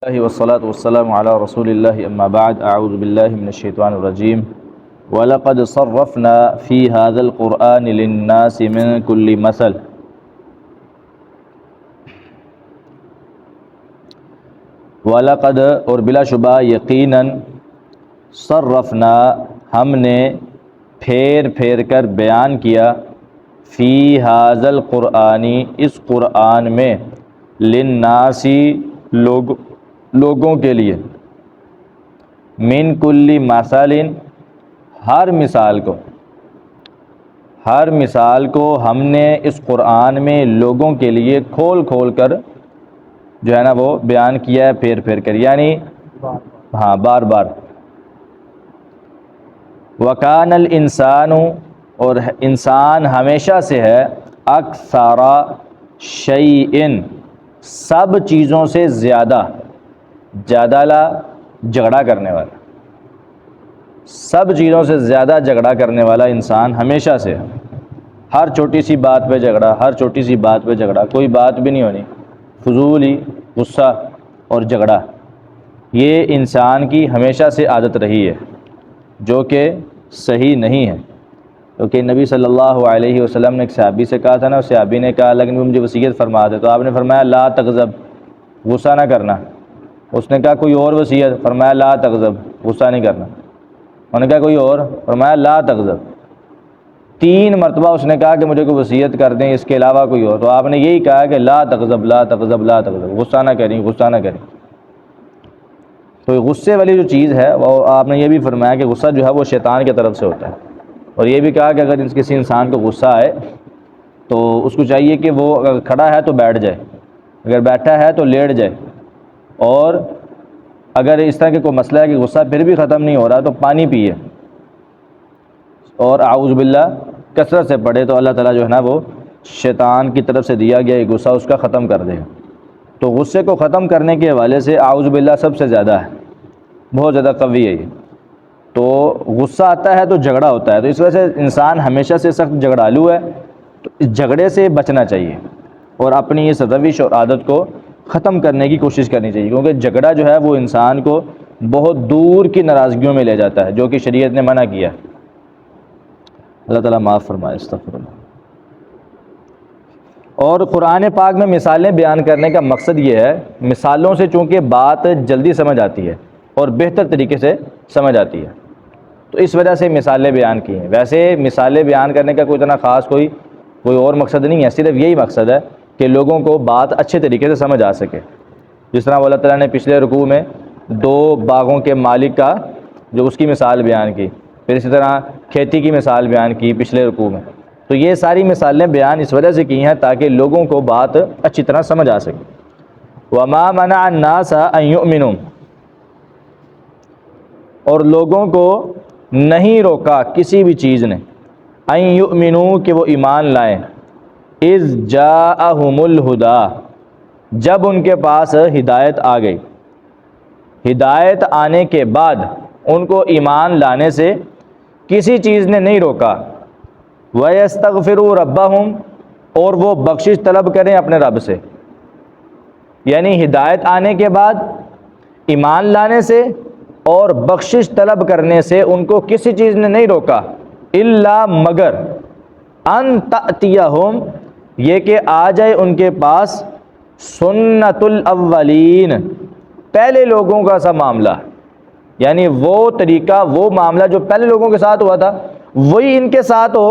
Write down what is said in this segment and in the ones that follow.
والصلاة والسلام على رسول الله أما بعد أعوذ بالله من الشيطان الرجيم وَلَقَدْ صَرَّفْنَا فِي هَذَا الْقُرْآنِ لِلنَّاسِ مِنْ كُلِّ مَثَلٍ وَلَقَدْ اور بلا شبہ یقیناً صرفنا ہم نے پھیر پھیر کر بیان کیا فی هَذَا الْقُرْآنِ اس قرآن میں لِلنَّاسِ لوگوں کے لیے من کل مثل ہر مثال کو ہم نے اس قرآن میں لوگوں کے لیے کھول کھول کر جو ہے نا وہ بیان کیا ہے پھیر پھیر کر، یعنی بار بار۔ وَكَانَ الْإِنسَانُ اور انسان ہمیشہ سے ہے اکثر شیء سب چیزوں سے زیادہ، جادلہ جھگڑا کرنے والا، سب چیزوں سے زیادہ جھگڑا کرنے والا انسان ہمیشہ سے ہے۔ ہر چھوٹی سی بات پہ جھگڑا، ہر چھوٹی سی بات پہ جھگڑا، کوئی بات بھی نہیں ہونی، فضول ہی غصہ اور جھگڑا، یہ انسان کی ہمیشہ سے عادت رہی ہے، جو کہ صحیح نہیں ہے۔ کیونکہ نبی صلی اللہ علیہ وسلم نے ایک صحابی سے کہا تھا نا، صحابی نے کہا لیکن مجھے وصیت فرما دے، تو آپ نے فرمایا لا تغضب، غصہ نہ کرنا۔ اس نے کہا کوئی اور وصیت، فرمایا لا تغضب، غصہ نہیں کرنا۔ انہوں نے کہا کوئی اور، فرمایا لا تغضب۔ 3 مرتبہ اس نے کہا کہ مجھے کوئی وصیت کر دیں اس کے علاوہ کوئی اور، تو آپ نے یہی کہا کہ لا تغضب لا تغضب لا تغضب، غصہ نہ کریں غصہ نہ کریں۔ تو غصے والی جو چیز ہے وہ آپ نے یہ بھی فرمایا کہ غصہ جو ہے وہ شیطان کی طرف سے ہوتا ہے، اور یہ بھی کہا کہ اگر کسی انسان کو غصہ آئے تو اس کو چاہیے کہ وہ اگر کھڑا ہے تو بیٹھ جائے، اگر بیٹھا ہے تو لیٹ جائے، اور اگر اس طرح کے کوئی مسئلہ ہے کہ غصہ پھر بھی ختم نہیں ہو رہا تو پانی پیے اور اعوذ باللہ کثرت سے پڑھے، تو اللہ تعالیٰ جو ہے نا وہ شیطان کی طرف سے دیا گیا یہ غصہ اس کا ختم کر دے۔ تو غصے کو ختم کرنے کے حوالے سے اعوذ باللہ سب سے زیادہ ہے، بہت زیادہ قوی ہے یہ۔ تو غصہ آتا ہے تو جھگڑا ہوتا ہے، تو اس وجہ سے انسان ہمیشہ سے سخت جھگڑالو ہے، تو اس جھگڑے سے بچنا چاہیے اور اپنی اس روش اور عادت کو ختم کرنے کی کوشش کرنی چاہیے، کیونکہ جھگڑا جو ہے وہ انسان کو بہت دور کی ناراضگیوں میں لے جاتا ہے، جو کہ شریعت نے منع کیا ہے۔ اللہ تعالیٰ معاف فرمائے، استغفر اللہ۔ اور قرآن پاک میں مثالیں بیان کرنے کا مقصد یہ ہے، مثالوں سے چونکہ بات جلدی سمجھ آتی ہے اور بہتر طریقے سے سمجھ آتی ہے، تو اس وجہ سے مثالیں بیان کی ہیں۔ ویسے مثالیں بیان کرنے کا کوئی اتنا خاص کوئی اور مقصد نہیں ہے، صرف یہی مقصد ہے کہ لوگوں کو بات اچھے طریقے سے سمجھ آ سکے۔ جس طرح اللہ تعالیٰ نے پچھلے رکوع میں 2 باغوں کے مالک کا جو اس کی مثال بیان کی، پھر اسی طرح کھیتی کی مثال بیان کی پچھلے رکوع میں، تو یہ ساری مثالیں بیان اس وجہ سے کی ہیں تاکہ لوگوں کو بات اچھی طرح سمجھ آ سکے۔ وَمَا مَنَعَ النَّاسَ أَن يُؤْمِنُوا اور لوگوں کو نہیں روکا کسی بھی چیز نے، ان یؤمنوا کہ وہ ایمان لائیں، اذ جاءہم الہدی جب ان کے پاس ہدایت آ گئی، ہدایت آنے کے بعد ان کو ایمان لانے سے کسی چیز نے نہیں روکا۔ وَيَسْتَغْفِرُوا رَبَّهُمْ اور وہ بخشش طلب کریں اپنے رب سے، یعنی ہدایت آنے کے بعد ایمان لانے سے اور بخشش طلب کرنے سے ان کو کسی چیز نے نہیں روکا، الا مگر ان تأتیہم یہ کہ آ جائے ان کے پاس سنت الاولین پہلے لوگوں کا سا معاملہ، یعنی وہ طریقہ وہ معاملہ جو پہلے لوگوں کے ساتھ ہوا تھا وہی ان کے ساتھ ہو،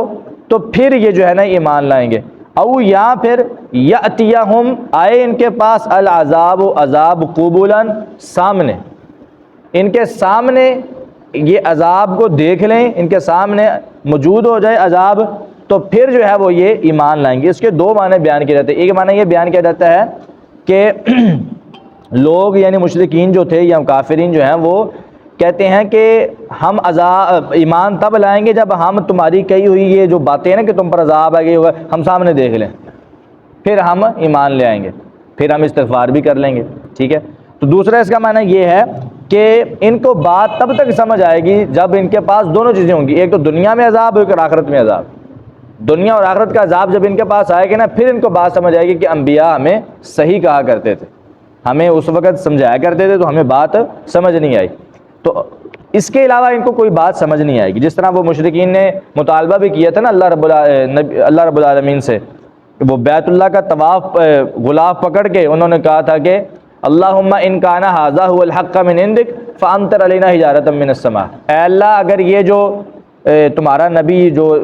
تو پھر یہ جو ہے نا ایمان لائیں گے۔ او یا پھر یأتیہم آئے ان کے پاس العذاب عذاب قبولا سامنے، ان کے سامنے یہ عذاب کو دیکھ لیں، ان کے سامنے موجود ہو جائے عذاب، تو پھر جو ہے وہ یہ ایمان لائیں گے۔ اس کے 2 معنی بیان کیے جاتے ہیں۔ ایک معنی یہ بیان کیا جاتا ہے کہ لوگ یعنی مشرکین جو تھے یا کافرین جو ہیں وہ کہتے ہیں کہ ہم ایمان تب لائیں گے جب ہم تمہاری کہی ہوئی یہ جو باتیں ہیں نا کہ تم پر عذاب آ گئی ہوگا ہم سامنے دیکھ لیں، پھر ہم ایمان لے آئیں گے، پھر ہم استغفار بھی کر لیں گے، ٹھیک ہے۔ تو دوسرا اس کا معنی یہ ہے کہ ان کو بات تب تک سمجھ آئے گی جب ان کے پاس دونوں چیزیں ہوں گی، ایک تو دنیا میں عذاب، ایک آخرت میں عذاب۔ دنیا اور آخرت کا عذاب جب ان کے پاس آئے گا نا، پھر ان کو بات سمجھ آئے گی کہ انبیاء ہمیں صحیح کہا کرتے تھے، ہمیں اس وقت سمجھایا کرتے تھے تو ہمیں بات سمجھ نہیں آئی، تو اس کے علاوہ ان کو کوئی بات سمجھ نہیں آئے گی۔ جس طرح وہ مشرکین نے مطالبہ بھی کیا تھا نا اللہ رب العالمین سے، کہ وہ بیت اللہ کا طواف غلاف پکڑ کے انہوں نے کہا تھا کہ اللہم ان کان ھذا ھو الحق من عندک فامطر علینا حجارۃ من السماء، اے اللہ اگر یہ جو تمہارا نبی جو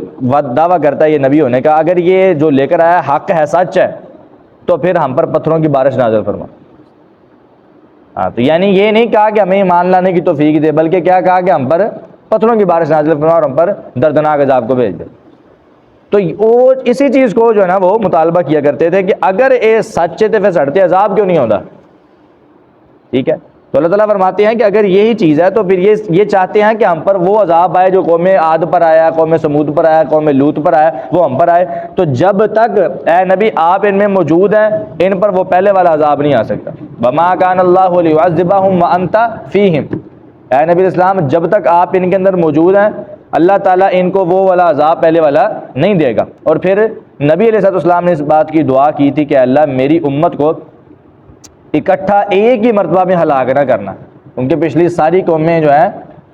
دعویٰ کرتا ہے یہ نبی ہونے کا، اگر یہ جو لے کر آیا حق ہے، سچ ہے، تو پھر ہم پر پتھروں کی بارش نازل فرما۔ تو یعنی یہ نہیں کہا کہ ہمیں ایمان لانے کی توفیق دے، بلکہ کیا کہا کہ ہم پر پتھروں کی بارش نازل فرما اور ہم پر دردناک عذاب کو بھیج دے۔ تو وہ اسی چیز کو جو ہے نا وہ مطالبہ کیا کرتے تھے کہ اگر اے سچے تے پھر سڑتے عذاب کیوں نہیں ہوتا، ٹھیک ہے۔ تو اللہ تعالیٰ فرماتے ہیں کہ اگر یہی چیز ہے تو پھر یہ چاہتے ہیں کہ ہم پر وہ عذاب آئے جو قوم عاد پر آیا، قوم سمود پر آیا، قوم لوط پر آیا، وہ ہم پر آئے۔ تو جب تک اے نبی آپ ان میں موجود ہیں، ان پر وہ پہلے والا عذاب نہیں آ سکتا۔ وما کان اللہ لیعذبہم وانت فیہم، اے نبی اسلام جب تک آپ ان کے اندر موجود ہیں اللہ تعالیٰ ان کو وہ والا عذاب پہلے والا نہیں دے گا۔ اور پھر نبی علیہ السلام نے اس بات کی دعا کی تھی کہ اللہ میری امت کو اکٹھا ایک ہی مرتبہ میں ہلاک نہ کرنا، کیونکہ پچھلی ساری قومیں جو ہیں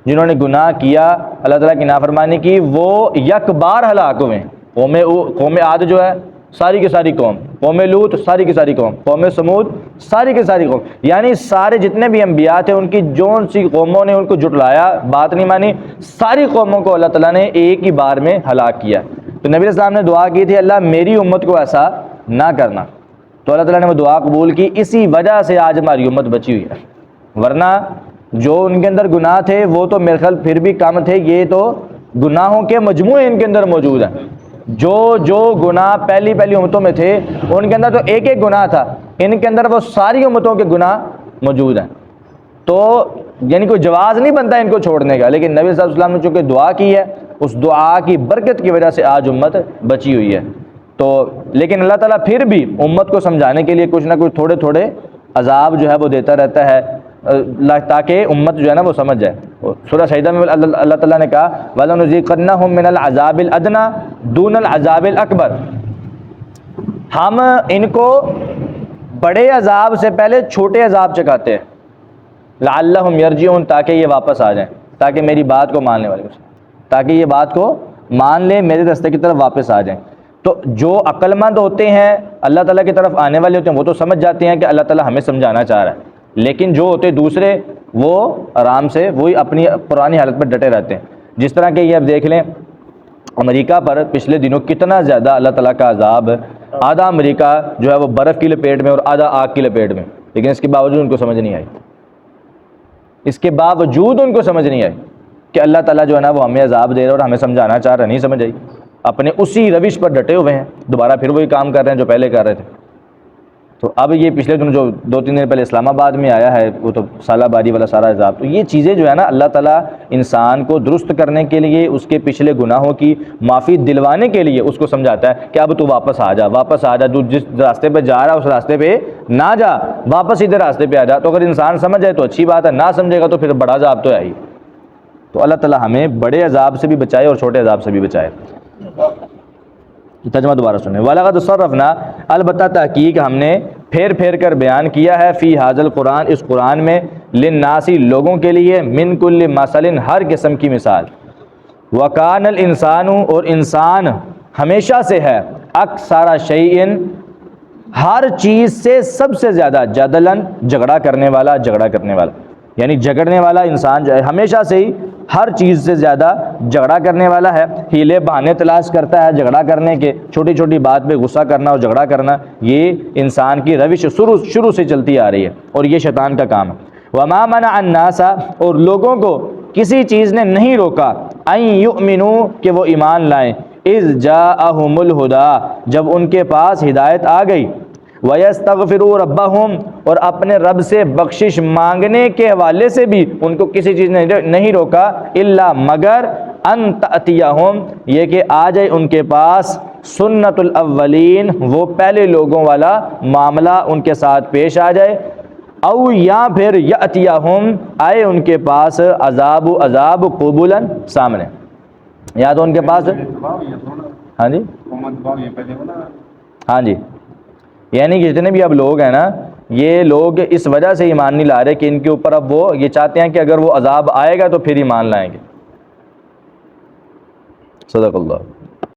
جنہوں نے گناہ کیا، اللہ تعالیٰ کی نافرمانی کی، وہ یک بار ہلاک ہوئے۔ قوم عاد جو ہے ساری کی ساری قوم، قوم لوط ساری کی ساری قوم، قوم سمود ساری کی ساری قوم، یعنی سارے جتنے بھی انبیاء تھے ان کی جون سی قوموں نے ان کو جھٹلایا، بات نہیں مانی، ساری قوموں کو اللہ تعالیٰ نے ایک ہی بار میں ہلاک کیا۔ تو نبی علیہ السلام نے دعا کی تھی اللہ میری امت کو ایسا نہ کرنا، تو اللہ تعالیٰ نے وہ دعا قبول کی، اسی وجہ سے آج ہماری امت بچی ہوئی ہے۔ ورنہ جو ان کے اندر گناہ تھے وہ تو میرے خیال پھر بھی کم تھے، یہ تو گناہوں کے مجموعے ان کے اندر موجود ہیں۔ جو گناہ پہلی امتوں میں تھے ان کے اندر تو ایک ایک گناہ تھا، ان کے اندر وہ ساری امتوں کے گناہ موجود ہیں۔ تو یعنی کوئی جواز نہیں بنتا ان کو چھوڑنے کا، لیکن نبی صلی اللہ علیہ وسلم نے چونکہ دعا کی ہے، اس دعا کی برکت کی وجہ سے آج امت بچی ہوئی ہے۔ تو لیکن اللہ تعالیٰ پھر بھی امت کو سمجھانے کے لیے کچھ نہ کچھ تھوڑے تھوڑے عذاب جو ہے وہ دیتا رہتا ہے تاکہ امت جو ہے نا وہ سمجھ جائے۔ سورہ سجدہ میں اللہ تعالیٰ نے کہا وَلَنُذِيقَنَّهُم مِّنَ الْعَذَابِ الْأَدْنَىٰ دُونَ الْعَذَابِ الْأَكْبَرِ، ہم ان کو بڑے عذاب سے پہلے چھوٹے عذاب چکھاتے ہیں، لَعَلَّهُمْ يَرْجِعُونَ تاکہ یہ واپس آ جائیں، تاکہ میری بات کو ماننے والے تاکہ یہ بات کو مان لیں، میرے راستے کی طرف واپس آ جائیں۔ تو جو عقل مند ہوتے ہیں اللہ تعالیٰ کی طرف آنے والے ہوتے ہیں وہ تو سمجھ جاتے ہیں کہ اللہ تعالیٰ ہمیں سمجھانا چاہ رہا ہے، لیکن جو ہوتے دوسرے وہ آرام سے وہی اپنی پرانی حالت پر ڈٹے رہتے ہیں۔ جس طرح کہ یہ اب دیکھ لیں امریکہ پر پچھلے دنوں کتنا زیادہ اللہ تعالیٰ کا عذاب، آدھا امریکہ جو ہے وہ برف کی لپیٹ میں اور آدھا آگ کی لپیٹ میں، لیکن اس کے باوجود ان کو سمجھ نہیں آئی، اس کے باوجود ان کو سمجھ نہیں آئی کہ اللہ تعالیٰ جو ہے نا وہ ہمیں عذاب دے رہا اور ہمیں سمجھانا چاہ رہا، نہیں سمجھ آئی، اپنے اسی روش پر ڈٹے ہوئے ہیں، دوبارہ پھر وہی کام کر رہے ہیں جو پہلے کر رہے تھے۔ تو اب یہ پچھلے دنوں جو 2-3 دن پہلے اسلام آباد میں آیا ہے وہ تو سالہ باری والا سارا عذاب، تو یہ چیزیں جو ہے نا اللہ تعالیٰ انسان کو درست کرنے کے لیے، اس کے پچھلے گناہوں کی معافی دلوانے کے لیے اس کو سمجھاتا ہے کہ اب تو واپس آ جا، واپس آ جا، تو جس راستے پہ جا رہا اس راستے پہ نہ جا، واپس سیدھے راستے پہ آ جا۔ تو اگر انسان سمجھ جائے تو اچھی بات ہے، نہ سمجھے گا تو پھر بڑا عذاب تو ہے ہی۔ تو اللہ تعالیٰ ہمیں بڑے عذاب سے بھی بچائے اور چھوٹے عذاب سے بھی بچائے۔ ترجمہ دوبارہ سنیں، وَلَقَدْ صَرَّفْنَا، البتہ تحقیق ہم نے پھیر کر بیان کیا ہے، فی ھذا القرآن، اس قرآن میں، للناس لوگوں کے لیے، من کل مثل ہر قسم کی مثال، وَكَانَ الْإِنسَانُ اور انسان ہمیشہ سے ہے، اکثر شیء ہر چیز سے سب سے زیادہ، جدلاً جھگڑا کرنے والا، یعنی جھگڑنے والا انسان جو ہے ہمیشہ سے ہی ہر چیز سے زیادہ جھگڑا کرنے والا ہے، ہیلے بہانے تلاش کرتا ہے جھگڑا کرنے کے، چھوٹی چھوٹی بات پہ غصہ کرنا اور جھگڑا کرنا، یہ انسان کی روش شروع سے چلتی آ رہی ہے اور یہ شیطان کا کام ہے۔ وما منع الناس، اور لوگوں کو کسی چیز نے نہیں روکا، ان یؤمنوا کہ وہ ایمان لائیں، اذ جاءہم الہدی جب ان کے پاس ہدایت آ گئی، وَيَسْتَغْفِرُوا رَبَّهُمْ اور اپنے رب سے بخشش مانگنے کے حوالے سے بھی ان کو کسی چیز نے نہیں روکا، الا مگر ان تأتیہم یہ کہ آ جائے ان کے پاس، سنت الاولین وہ پہلے لوگوں والا معاملہ ان کے ساتھ پیش آ جائے، او یا پھر یأتیہم آئے ان کے پاس عذاب قبولاً سامنے، یا تو ان کے پاس ہاں جی یعنی کہ جتنے بھی اب لوگ ہیں نا یہ لوگ اس وجہ سے ایمان نہیں لا رہے کہ ان کے اوپر اب وہ یہ چاہتے ہیں کہ اگر وہ عذاب آئے گا تو پھر ایمان لائیں گے۔ صدق اللہ۔